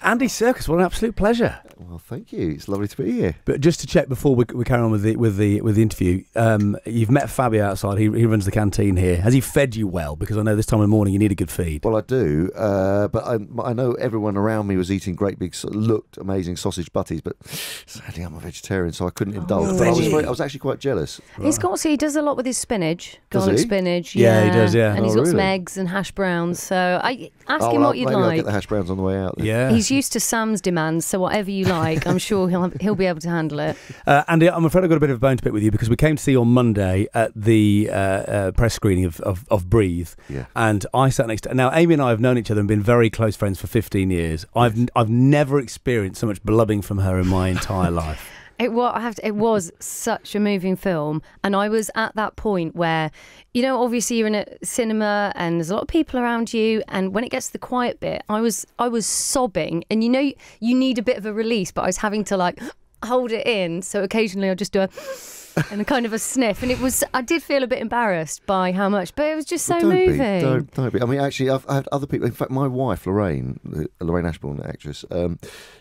Andy Serkis, what an absolute pleasure. Well, thank you. It's lovely to be here. But just to check before we carry on with the interview, you've met Fabio outside. He runs the canteen here. Has he fed you well? Because I know this time of the morning you need a good feed. Well, I do, but I know everyone around me was eating great big, looked amazing sausage butties. But sadly, I'm a vegetarian, so I couldn't indulge. But I was actually quite jealous. He's got, he does a lot with his spinach, garlic spinach. Yeah, he does. Yeah, and he's got some eggs and hash browns. So I ask him what you'd maybe like. I'll get the hash browns on the way out. Then. Yeah, he's used to Sam's demands, so whatever you like, I'm sure he'll be able to handle it. Andy, I'm afraid I've got a bit of a bone to pick with you because we came to see you on Monday at the press screening of Breathe, and I sat next to. Now, Amy and I have known each other and been very close friends for 15 years. I've never experienced so much blubbing from her in my entire life. It was such a moving film, and I was at that point where, you know, obviously you're in a cinema and there's a lot of people around you, and when it gets to the quiet bit, I was sobbing, and you know you need a bit of a release, but I was having to like hold it in, so occasionally I'll just do a and a kind of a sniff, and I did feel a bit embarrassed by how much, but it was just so moving. Don't be. I mean, actually, I've had other people. In fact, my wife Lorraine Ashbourne, the actress,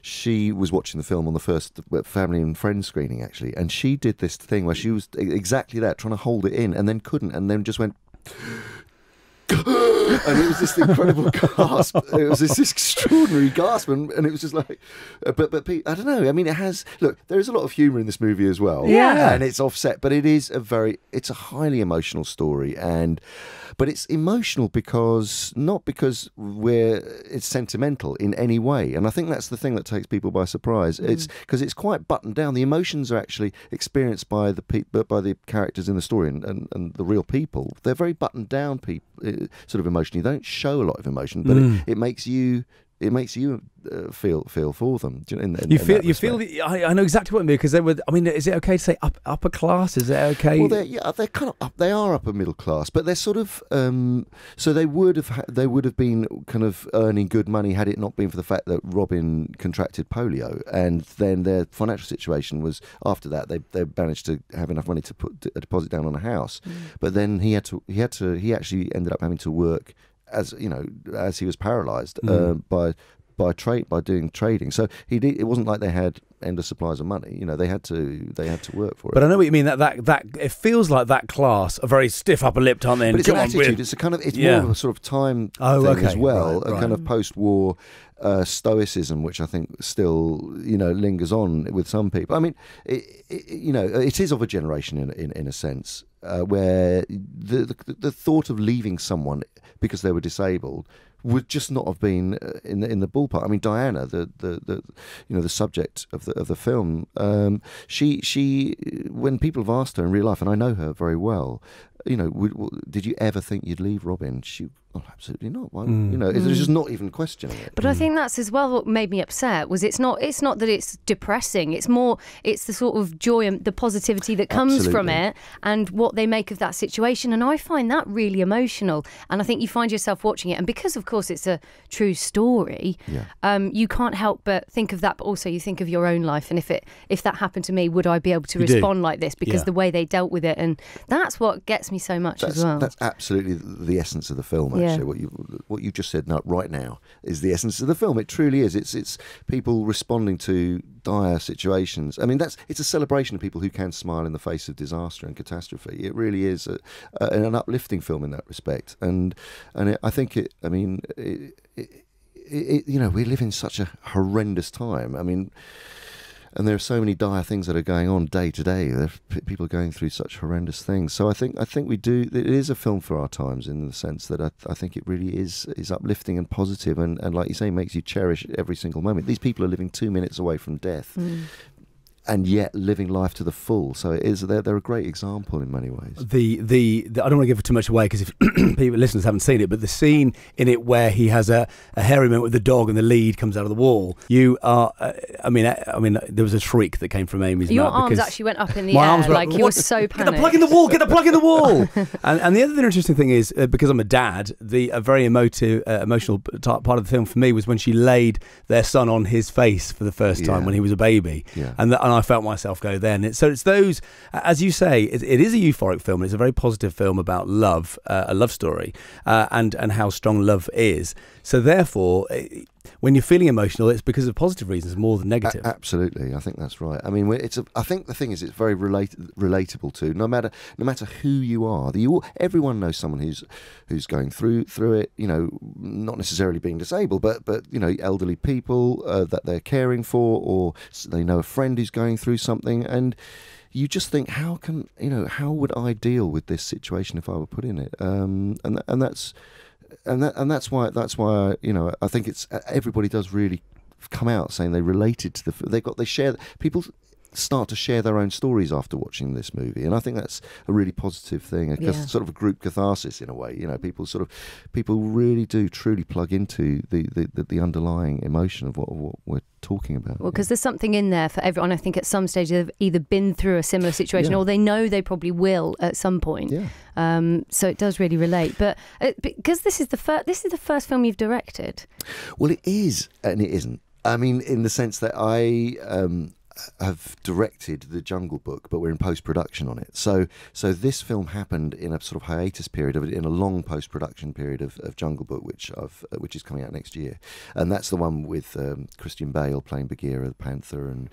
she was watching the film on the first family and friends screening, actually, and she did this thing where she was exactly that, trying to hold it in, and then couldn't, and then just went. And it was this incredible gasp. It was this extraordinary gasp, and it was just like, but I don't know. I mean, it has. Look, there is a lot of humour in this movie as well. Yeah, and it's offset, but it's a highly emotional story, but it's emotional because not because it's sentimental in any way, and I think that's the thing that takes people by surprise. It's because it's quite buttoned down. The emotions are actually experienced by the characters in the story and the real people. They're very buttoned down people. Sort of emotion. They don't show a lot of emotion, but it makes you feel for them. You feel. I know exactly what I mean, because they were. I mean, is it okay to say upper class? Is it okay? Well, they're kind of up. They are upper middle class, but they're sort of. So they would have been kind of earning good money had it not been for the fact that Robin contracted polio, and then their financial situation was after that they managed to have enough money to put a deposit down on a house, but then he actually ended up having to work as he was paralysed by doing trading. So it wasn't like they had endless supplies of money. You know, they had to work for it. But I know what you mean. That it feels like that class are very stiff upper lipped, aren't they? But it's an attitude. It's more of a sort of time thing as well. Right. A kind of post-war stoicism, which I think still lingers on with some people. I mean, it is of a generation in a sense where the thought of leaving someone because they were disabled would just not have been in the ballpark. I mean, Diana, the subject of the film, she when people have asked her in real life, and I know her very well, did you ever think you'd leave Robin? Oh, absolutely not. Why, there's just not even questioning it. But I think that's as well what made me upset was it's not that it's depressing. It's the sort of joy and the positivity that comes from it, and what they make of that situation. And I find that really emotional. And I think you find yourself watching it, and because of course it's a true story, you can't help but think of that. But also you think of your own life, and if that happened to me, would I be able to respond like this? Because the way they dealt with it, and that's what gets me so much as well. That's absolutely the essence of the film. Actually, what you just said right now is the essence of the film. It truly is. It's people responding to dire situations. I mean, it's a celebration of people who can smile in the face of disaster and catastrophe. It really is an uplifting film in that respect. And I think it. I mean, we live in such a horrendous time. I mean. And there are so many dire things that are going on day to day. People are going through such horrendous things. So I think we do. It is a film for our times in the sense that I think it really is uplifting and positive, and like you say, makes you cherish every single moment. These people are living 2 minutes away from death. And yet living life to the full. So they're a great example in many ways. I don't want to give too much away because if listeners haven't seen it, but the scene in it where he has a hairy moment with the dog and the lead comes out of the wall, you are. I mean, there was a shriek that came from Amy's. Your arms actually went up in the air, like you were so panicked. Get the plug in the wall! Get the plug in the wall! and the other interesting thing is because I'm a dad, a very emotional part of the film for me was when she laid their son on his face for the first time when he was a baby, and I felt myself go then. So it's those, as you say, it is a euphoric film. It's a very positive film about love, a love story, and how strong love is. So therefore, when you're feeling emotional, it's because of positive reasons more than negative. Absolutely, I think that's right. I mean, I think the thing is, it's very relatable to no matter who you are. Everyone knows someone who's going through it. You know, not necessarily being disabled, but you know, elderly people that they're caring for, or they know a friend who's going through something, and you just think, how would I deal with this situation if I were put in it? And that's why you know, I think it's everybody does really come out saying they related to people start to share their own stories after watching this movie, and I think that's a really positive thing. Sort of a group catharsis in a way. You know, people really do truly plug into the underlying emotion of what we're talking about. Well, because there's something in there for everyone. I think at some stage they've either been through a similar situation or they know they probably will at some point. Yeah. So it does really relate. But because this is the first film you've directed. Well, it is, and it isn't. I mean, in the sense that I have directed The Jungle Book, but we're in post-production on it. So this film happened in a sort of hiatus period in a long post-production period of Jungle Book, which is coming out next year, and that's the one with Christian Bale playing Bagheera the Panther, and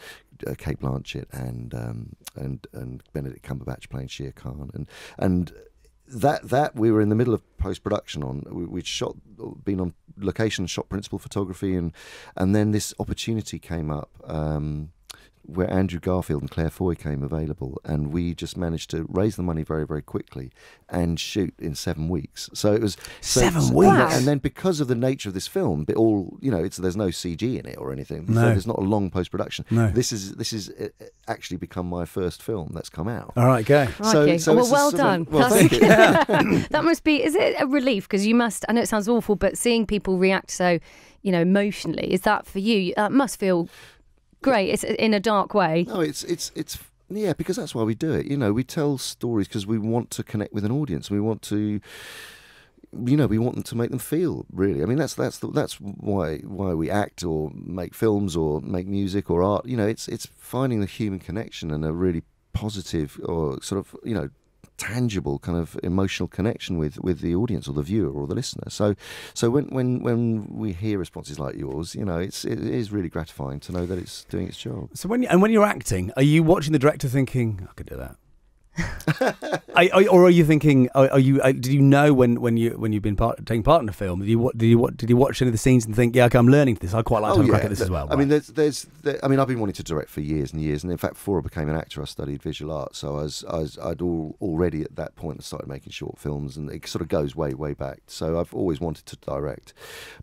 Cate Blanchett and Benedict Cumberbatch playing Shere Khan, and that we were in the middle of post-production on. We'd been on location, shot principal photography, and then this opportunity came up where Andrew Garfield and Claire Foy came available, and we just managed to raise the money very, very quickly and shoot in 7 weeks. So it was 7 weeks, and then because of the nature of this film, there's no CG in it or anything. No. So there's not a long post-production. No. This is actually become my first film that's come out. All right, go. Well done. Well, thank you. That must be. Is it a relief? Because you must. I know it sounds awful, but seeing people react so, emotionally, is that for you? That must feel great. It's in a dark way. No, it's yeah, because that's why we do it. We tell stories because we want to connect with an audience. We want to, we want them to make them feel. Really, I mean, that's why we act or make films or make music or art. It's finding the human connection and a really positive or sort of tangible kind of emotional connection with the audience or the viewer or the listener. So when we hear responses like yours, it is really gratifying to know that it's doing its job. So when you're acting, are you watching the director thinking, I could do that? Or are you thinking? Did you know when you've been taking part in a film? Did you watch any of the scenes and think, yeah, okay, I'm learning this. I quite like to have a crack at this as well. I mean, I've been wanting to direct for years and years, and in fact, before I became an actor, I studied visual arts. So I'd already at that point started making short films, and it sort of goes way, way back. So I've always wanted to direct,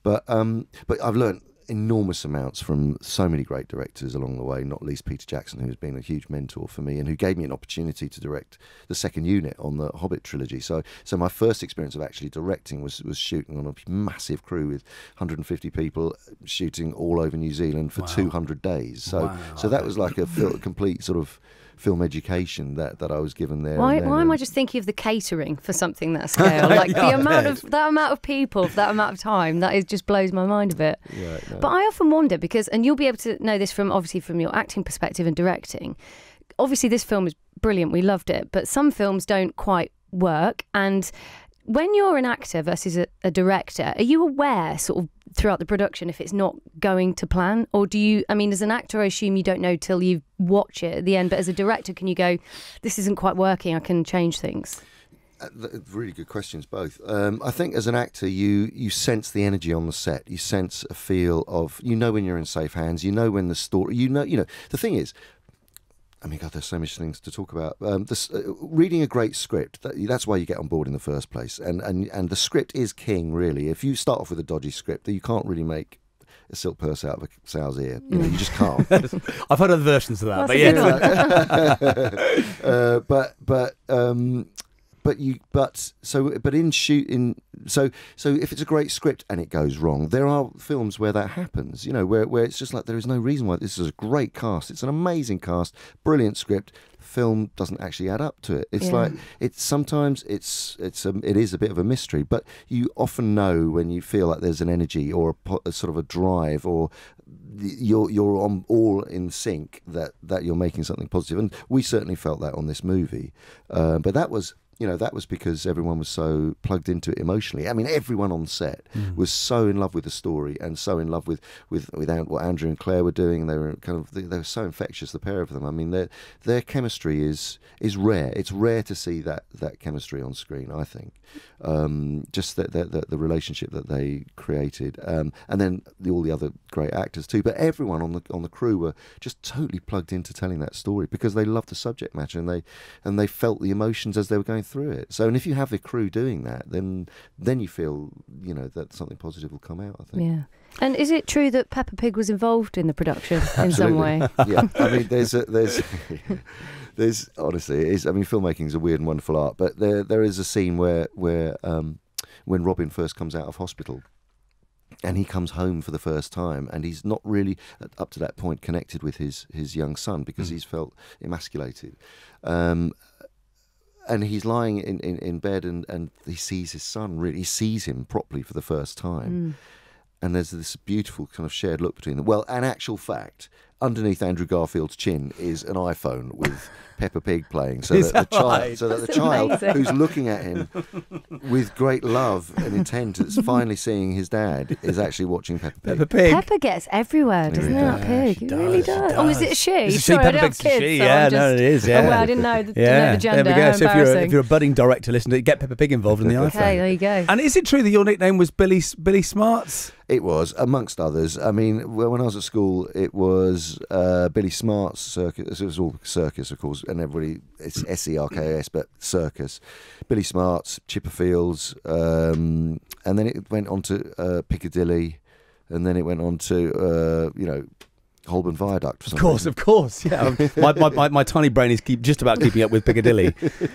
but I've learned enormous amounts from so many great directors along the way, not least Peter Jackson, who's been a huge mentor for me and who gave me an opportunity to direct the second unit on the Hobbit trilogy. So my first experience of actually directing was shooting on a massive crew with 150 people, shooting all over New Zealand for 200 days. So that was like a complete sort of film education that I was given there. Why am I just thinking of the catering for something that scale? Like that amount of people, for that amount of time, just blows my mind a bit. Yeah, no. But I often wonder and you'll be able to know this from your acting perspective and directing. Obviously, this film is brilliant. We loved it, but some films don't quite work. And when you're an actor versus a director, are you aware sort of throughout the production if it's not going to plan? Or do you, I mean, as an actor, I assume you don't know till you watch it at the end, but as a director, can you go, this isn't quite working, I can change things? Really good questions, both. I think as an actor, you sense the energy on the set. You sense a feel of, when you're in safe hands, when the story, the thing is, I mean, God, there's so much things to talk about. Reading a great script, that's why you get on board in the first place. And the script is king, really. If you start off with a dodgy script, you can't really make a silk purse out of a sow's ear. You just can't. I've heard other versions of that, So if it's a great script and it goes wrong, there are films where that happens, where it's just like there is no reason why. This is a great cast, it's an amazing cast, brilliant script, film doesn't actually add up to it. It's like sometimes it is a bit of a mystery, but you often know when you feel like there's an energy or a sort of a drive, or you're on all in sync that you're making something positive. And we certainly felt that on this movie, but that was you know, that was because everyone was so plugged into it emotionally. I mean, everyone on set was so in love with the story and so in love with what Andrew and Claire were doing. And they were so infectious, the pair of them. I mean, their chemistry is rare. It's rare to see that chemistry on screen, I think. Just the relationship that they created, and then all the other great actors too. But everyone on the crew were just totally plugged into telling that story because they loved the subject matter and they felt the emotions as they were going through it. So, and if you have the crew doing that, then you feel, you know, that something positive will come out, I think. Yeah. And is it true that Peppa Pig was involved in the production in some way? Yeah. I mean, there's honestly, it is. I mean, filmmaking is a weird and wonderful art, but there is a scene where when Robin first comes out of hospital, and he comes home for the first time, and he's not really up to that point connected with his young son because he's felt emasculated. And he's lying in bed, and he sees his son. Really, he sees him properly for the first time. And there's this beautiful kind of shared look between them. Well, an actual fact, underneath Andrew Garfield's chin is an iPhone with Peppa Pig playing, so that the child who's looking at him with great love and intent, that's finally seeing his dad, is actually watching Peppa Pig. Peppa gets everywhere, doesn't that pig? It really does. Oh, is it a she? It's a she. Sorry, Peppa I don't Pig's have a kids, she. so Yeah, I'm just, no, it is. Yeah. Oh, well, I didn't know the gender. There we go. So if you're a budding director, listen to it, get Peppa Pig involved in the iPhone. Okay, there you go. And is it true that your nickname was Billy Smarts? It was, amongst others. I mean, when I was at school, it was Billy Smart's Serkis. It was all Serkis, of course, and everybody, it's Serkis, but Serkis. Billy Smart's, Chipperfields, and then it went on to Piccadilly, and then it went on to, Holborn Viaduct. Of course, yeah. my tiny brain is just about keeping up with Piccadilly. It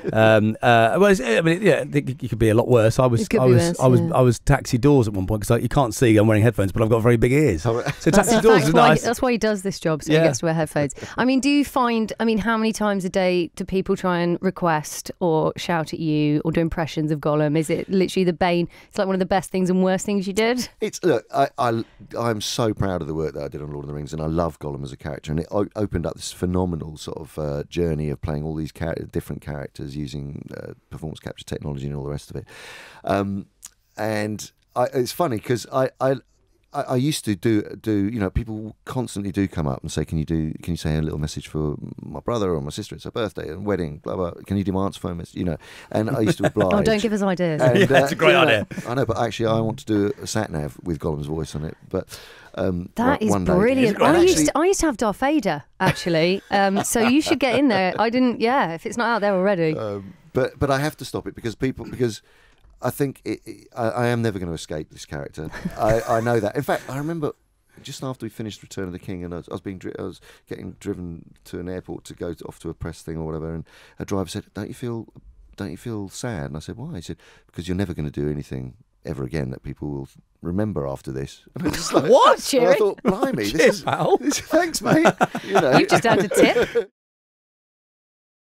could be a lot worse. I was taxi doors at one point because you can't see. I'm wearing headphones, but I've got very big ears. So taxi doors is nice. That's why he does this job, so he gets to wear headphones. I mean, do you find? I mean, how many times a day do people try and request or shout at you or do impressions of Gollum? Is it literally the bane? It's like one of the best things and worst things you did. I'm so proud of the work that I did on Lord of the Rings, and I love Gollum as a character, and it opened up this phenomenal sort of journey of playing all these different characters using performance capture technology and all the rest of it. It's funny because I used to do people constantly do come up and say, can you say a little message for my brother or my sister, it's her birthday and wedding, blah blah, can you do my answer phone message, and I used to oblige. Oh, don't give us ideas. And, that's a great idea. I know, but actually I want to do a sat nav with Gollum's voice on it, but that is brilliant. I used to have Darth Vader actually, so you should get in there. I didn't, if it's not out there already. But I have to stop it because I think I am never going to escape this character. I know that. In fact, I remember just after we finished Return of the King, and I was getting driven to an airport to go off to a press thing or whatever, and a driver said, "Don't you feel sad?" And I said, "Why?" He said, "Because you're never going to do anything ever again that people will remember after this." And I was like, what? And I thought, blimey, Cheers, pal. Thanks, mate. You've just had a tip.